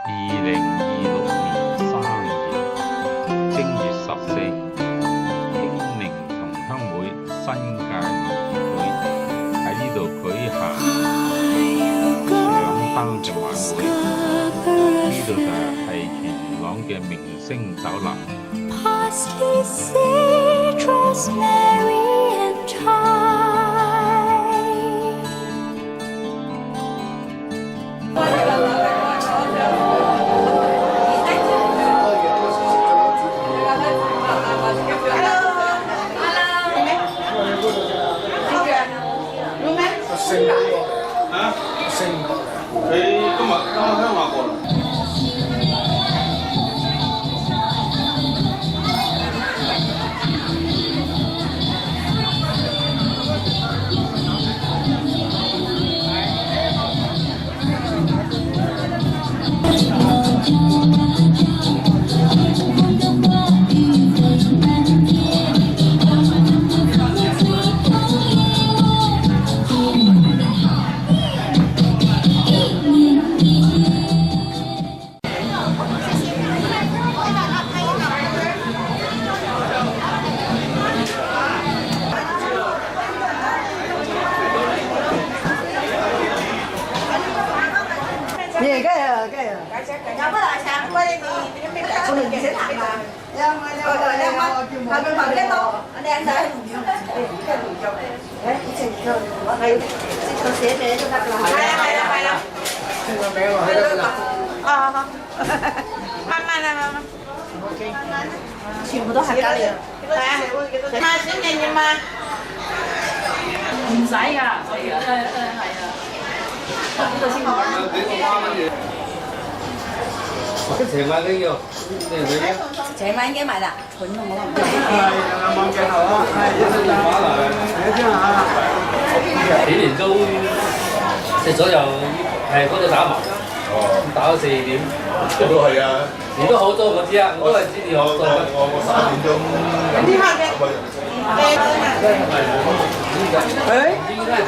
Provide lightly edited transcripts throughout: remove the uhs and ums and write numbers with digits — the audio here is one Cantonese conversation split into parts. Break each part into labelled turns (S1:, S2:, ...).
S1: 2026年3月正月14，興寧同鄉會新界會喺呢度舉行搶燈嘅晚會。呢度就係元朗嘅明星酒樓。
S2: 佢今日鄉下過嚟。
S3: 全部都係咖喱啊！係啊，賣錢定點啊？唔使㗎，係啊。呢度先講。
S2: 跟成晚都要，
S3: 成晚已經買啦，款同我唔同。
S2: 望鏡頭啊！係電話嚟，睇下
S4: 幾年都食咗又係嗰度打麻，打到4點。
S2: 我都係啊，
S4: 你都好多嗰啲啊，我都係知你好多。
S2: 我3點鐘。
S3: 有啲客嘅。
S4: 應該係。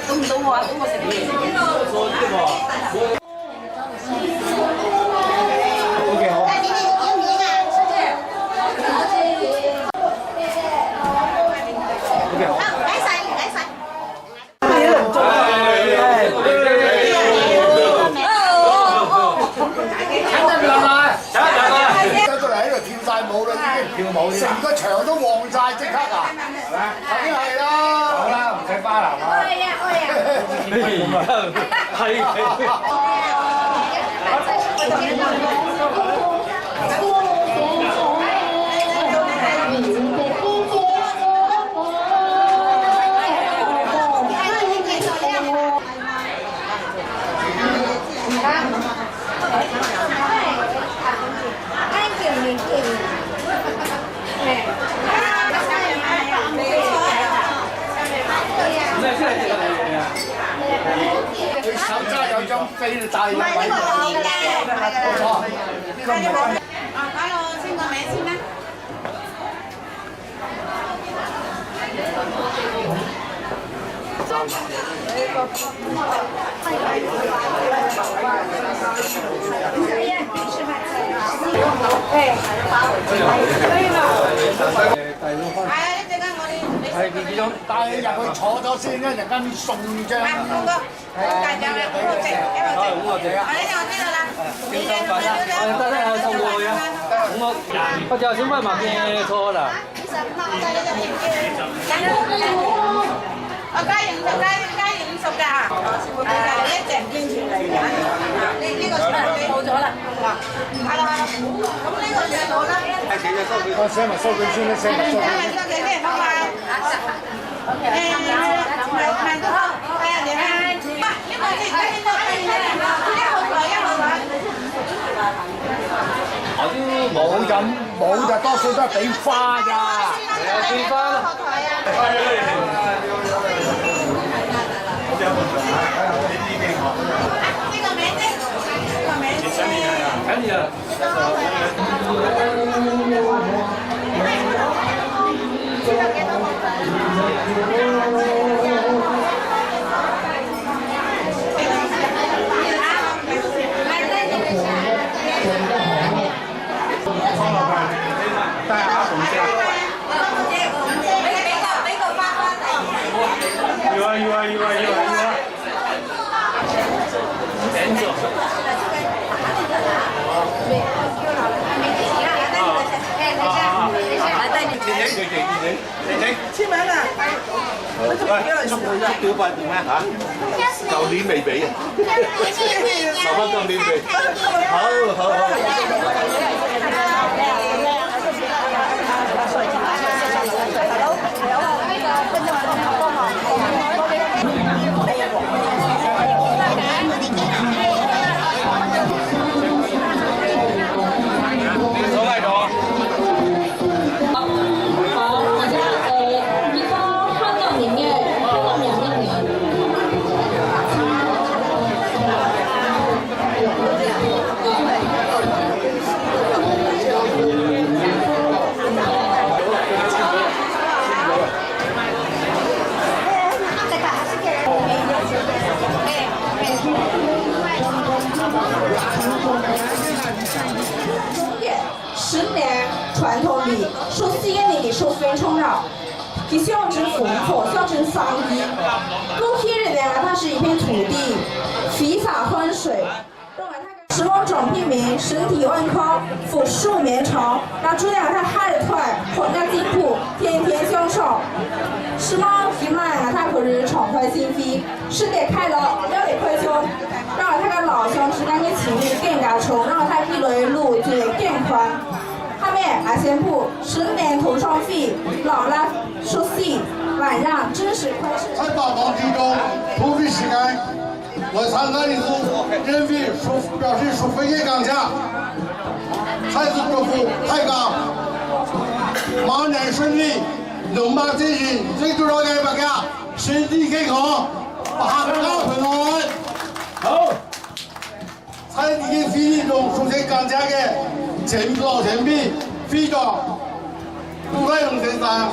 S4: 到唔到我啊？到我食嘢。
S5: 成個場都旺晒，即刻啊！梗係啦，好啦，唔使巴南啊！佢手揸有張飛帶入位。唔係呢個我嘅，係㗎啦。呢個唔係。
S3: Hello，簽個名先啦。
S5: 係呢種帶佢入去坐咗先，一陣間送張。
S3: 好大隻嘅，好正，一路正。我呢度知道啦。
S4: 得啦，送過去啊。咁我就想問埋嘅錯啦。
S3: 我加鹽50㗎，全部俾曬你一隻堅持嚟㗎。呢個係啦，咁呢個幾多啦？
S5: 我寫埋收據先啦，寫埋收據。
S3: 收幾咩？好嘛？慢啲好，係啊，你係。一個字，一個字，一號台，一號台。
S4: 我都
S5: 冇就多數都係俾花咋。
S4: 係啊，俾花咯。
S3: 呢個名啫，呢個名啫。
S4: 緊要啊！
S2: 帶下紅色。
S3: 俾個花花嚟。
S2: 要啊！
S4: 頂住。
S3: 簽名啊！
S2: 喂，速表快點咩嚇？舊年未俾啊，留翻今年俾。
S6: 10年傳統里，說先里說非常繞，佢象徵豐富，象徵桑地。公天人呢，它是一片土地，肥洒歡水。時髦總品名，身體健康，撫樹綿長，那主要它下日團，混個進步，天天享受。時髦皮曼，它可是敞開心扉，世界開朗，要得快樂。讓它個老鄉之間的情誼更加稠，讓它一路路就更寬。下面阿先布10年頭上飛，老了熟悉，晚上真是快事。
S5: 在大忙之中，土地时间，我参加的是人民表示属非给港家，孩子祝福太港，马年顺利，龙马精神，最重要的大家身体健康，八家平安。好，在你的飞机中出现港家的老前辈，飞长杜来龙先生。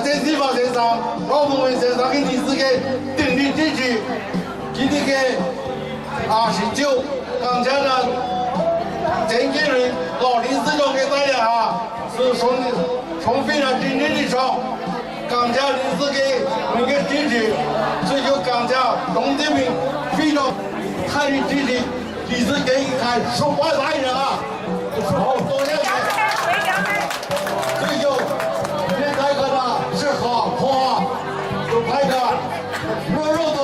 S5: 郑世宝先生、老凤文先生给你是个鼎力支持，今天给29港家的前几人老林市长给大家是从非常真正的说，港家林市给那个支持，所以就港家董建平非常太的支持，你是给一看说话大人啊，好，多谢你，所以就。是好花，有拍的，肉的，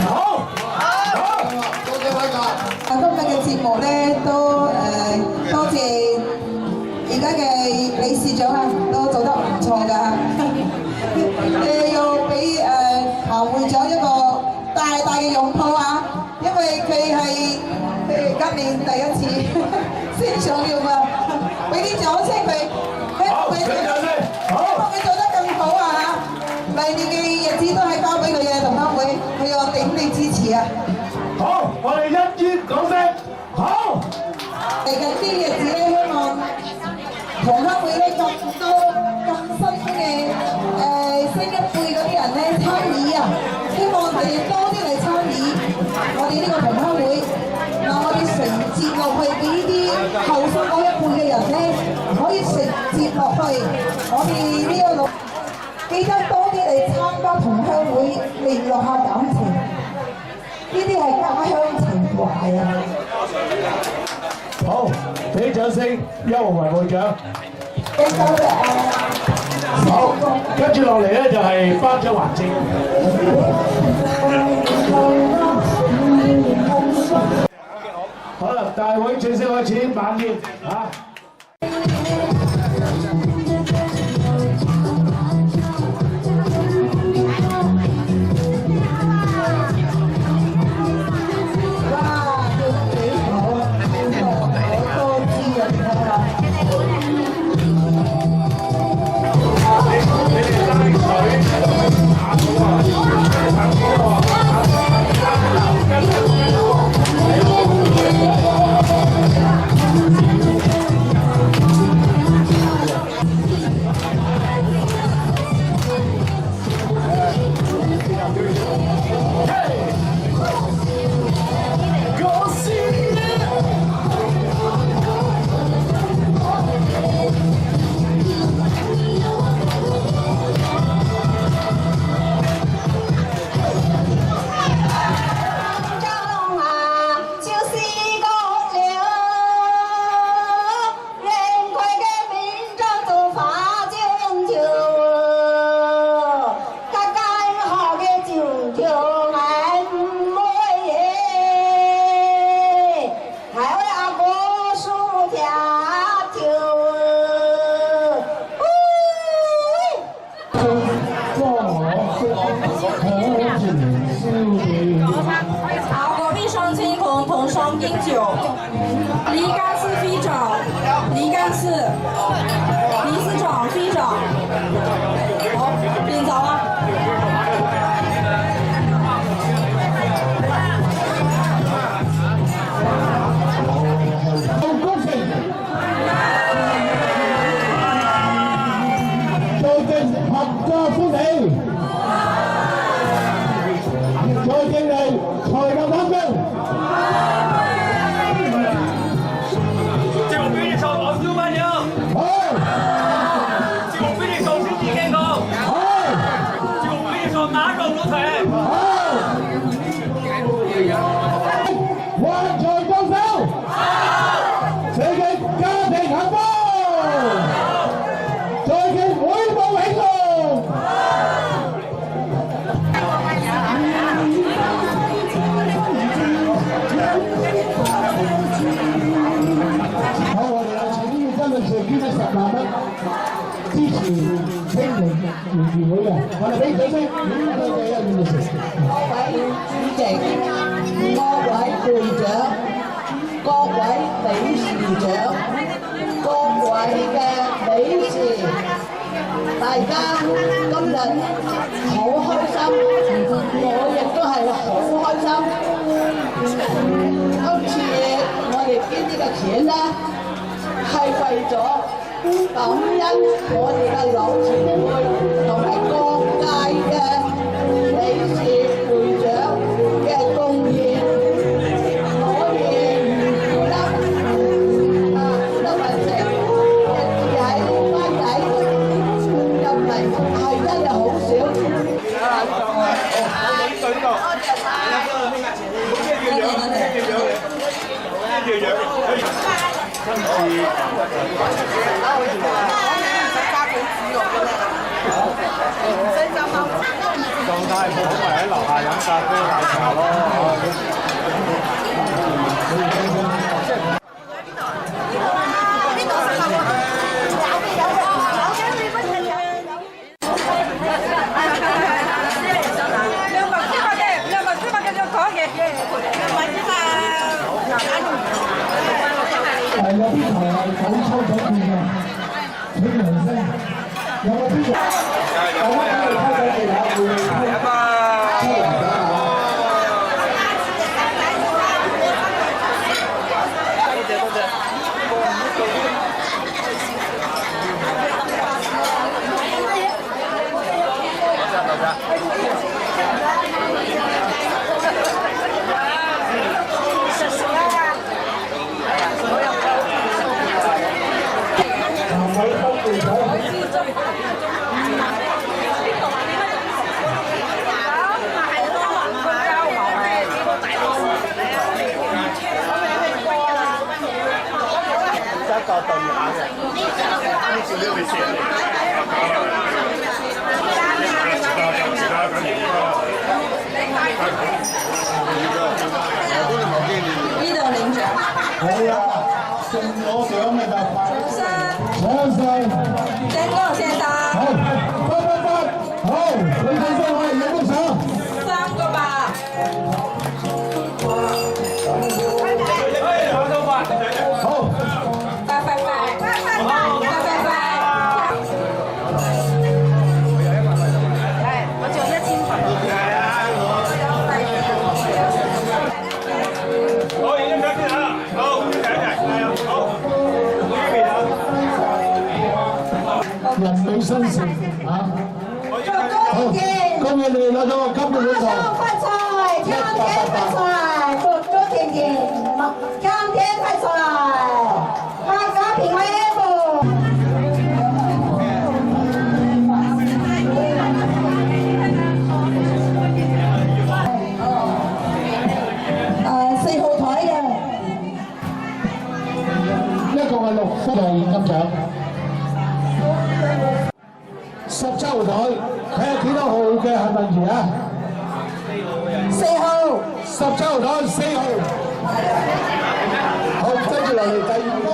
S5: 好，多謝大家。
S6: 今日嘅節目咧都多謝而家嘅理事長啊，都做得唔錯㗎。要俾譚會長一個大大嘅擁抱啊，因為佢係今年第一次先上任啊，俾啲掌聲佢。好，俾掌聲。好，佢做得更好啊！嚟年嘅日子都係交俾佢嘅同鄉會，佢有鼎力支持啊！
S5: 好，我哋一於講聲好。
S6: 嚟緊啲日子咧，希望同鄉會咧更多更新嘅新一輩嗰啲人咧參與啊！希望佢哋多啲嚟參與我哋呢個同鄉會。嗱，我哋承接落去俾呢啲後生嗰一輩嘅人咧，可以承接落去我哋呢個路，記得多啲嚟參加同鄉會，聯絡下感情，呢啲係家鄉情懷啊！
S5: 好，俾掌聲，邱宏維會長。
S6: 多謝
S5: 好，跟住落嚟咧就係頒獎環節。會正式開始晚宴啊！
S6: 敬酒，李干事飞长，李干事，理事长飞长，好，领走啊！
S5: 恭喜，做正合家歡喜，再敬禮財物當中。萬財高手，謝敬家庭幸福，再敬會報喜樂。好，我哋有請呢個真係上捐咗10萬蚊支持青年聯誼會嘅，我哋俾掌聲，多謝一五六四。
S3: 各位主席、各位會長、各位理事長、各位嘅理事，大家今日好開心，我亦都係好開心。今次我哋捐呢個錢咧，係為咗感恩我哋嘅老前輩同埋各界嘅理事會長嘅貢獻，可以得份成嘅字喺班底入嚟係真係好少。
S5: 狀態唔好咪喺樓下飲咖啡奶茶咯。係有啲台係早抽咗券嘅，請兩聲。有冇邊個？我哋開咗技巧會抽人㗎。個對話嘅，呢次呢位先。
S6: 呢度領獎。好啊。
S7: 新城啊！好，恭喜你哋攞咗個金嘅獎項。
S6: 發財，天天發財，祝祝甜甜，天天發財，大家平安幸福。4號台嘅，
S7: 一共係6分嘅現金獎。17號台，睇下幾多號嘅幸運兒啊
S6: 4號
S7: ！17號台4號。好，跟住落嚟第二個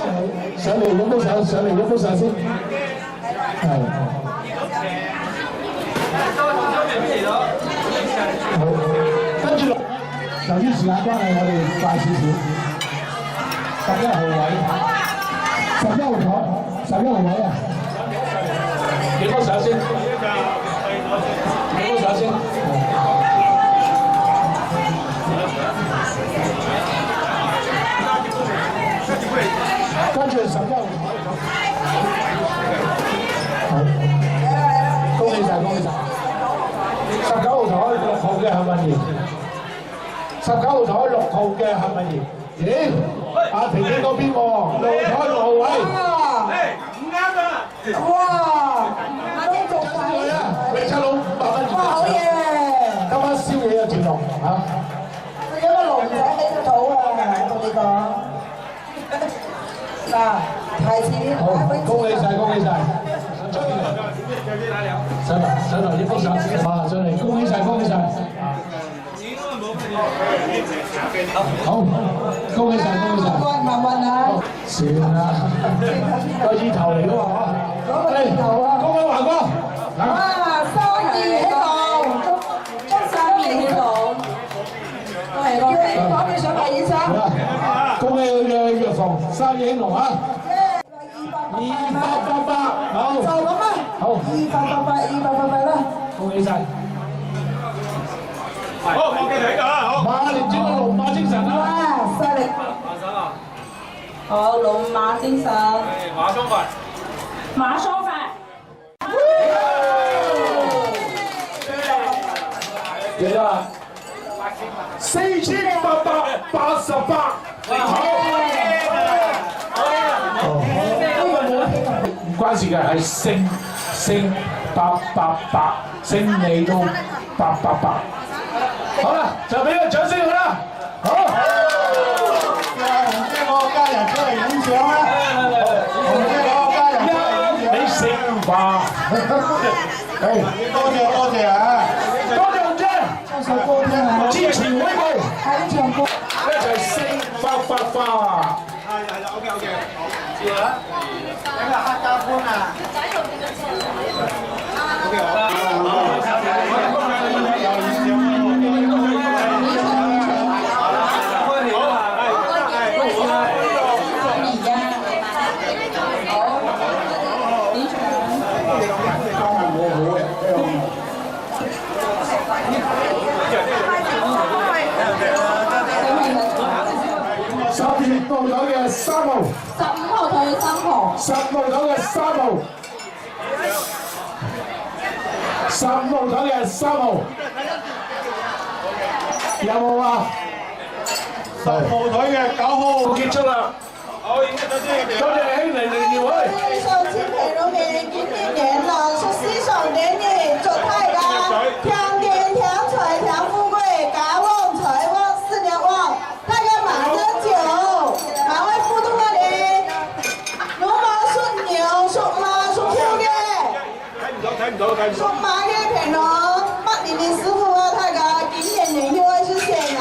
S7: 上嚟影幅相，上嚟影幅相先。係。好，跟住落。由於時間關係，我哋快少少。11號位，11號台，11號位啊！影幅相先，影幅相先。跟住11號台，好，恭喜晒，恭喜晒。19號台6號嘅幸運兒，19號台6號嘅幸運兒。咦？阿婷婷嗰邊喎，6號台6號位。唔啱啊！
S6: 哇！都做晒
S7: 啊！你七佬500蚊。
S6: 哇！好嘢！
S7: 今晚宵夜有節目嚇。
S6: 有個龍仔喺度肚啊！我同你講。嗱，提前
S7: 好，恭喜晒，恭喜晒！上嚟，影幅相先。哇！上嚟，恭喜晒，恭喜晒！好，恭喜晒，恭喜晒！
S6: 慢運啊！
S7: 算啦，個意頭嚟㗎嘛嚇。
S6: 嗰個意頭啊！
S7: 恭喜華哥！
S6: 哇！生意興隆，祝生意興隆。係咯，講你想買嘢衫。
S7: 好啦，恭喜佢嘅藥房生意興隆啊！2888，好，
S6: 就咁啊！
S7: 好
S6: 2888啦！
S7: 恭喜晒！
S2: 好，我記起㗎，好。
S7: 馬年轉到龍馬精神啊！
S6: 哇！犀利！好，龍馬精神。
S4: 馬雙快。
S6: 馬雙快。
S7: 幾多啊？4888，唔關事嘅，係升888，升你都888。好啦，就俾個掌聲佢啦。好。
S5: 紅姐個家人出嚟影相啦。紅姐個家人出嚟影相。
S7: 你升吧。
S5: 多謝啊！
S7: 多謝紅姐。
S6: 唱首歌聽下。
S7: 支持會報。
S6: 喺唱歌。
S7: 一齊升888。
S5: 係 OK。知啦。呢個黑膠盤啊。
S7: 15號台嘅3號
S6: 15號台嘅3號
S7: ，15號台嘅3號，15號台嘅3號，有冇啊
S5: 10號台嘅9號
S7: 結束啦。好，影咗先。多謝你嚟聊會。
S6: 上次陪龍年今年了，是4手年年做太陽，天天甜財甜富貴，家旺財旺4年旺，大家馬上酒，馬會富足嘅你，龍馬屬牛，屬馬屬兔嘅，
S5: 睇唔到。
S6: 屬馬嘅平龍，8年師傅啊，大家今年又係誰啊？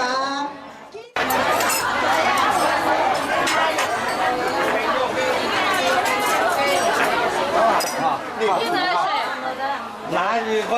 S5: 哪一份？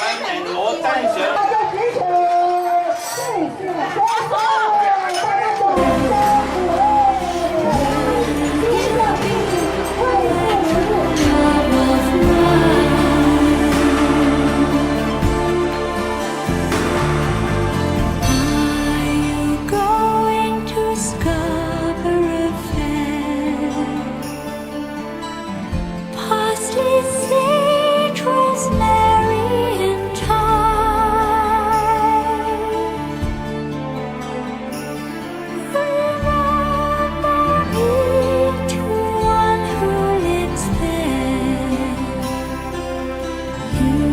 S2: 我真想。
S8: 大家支持，谢谢，大家都辛苦了，天上地下为父母。You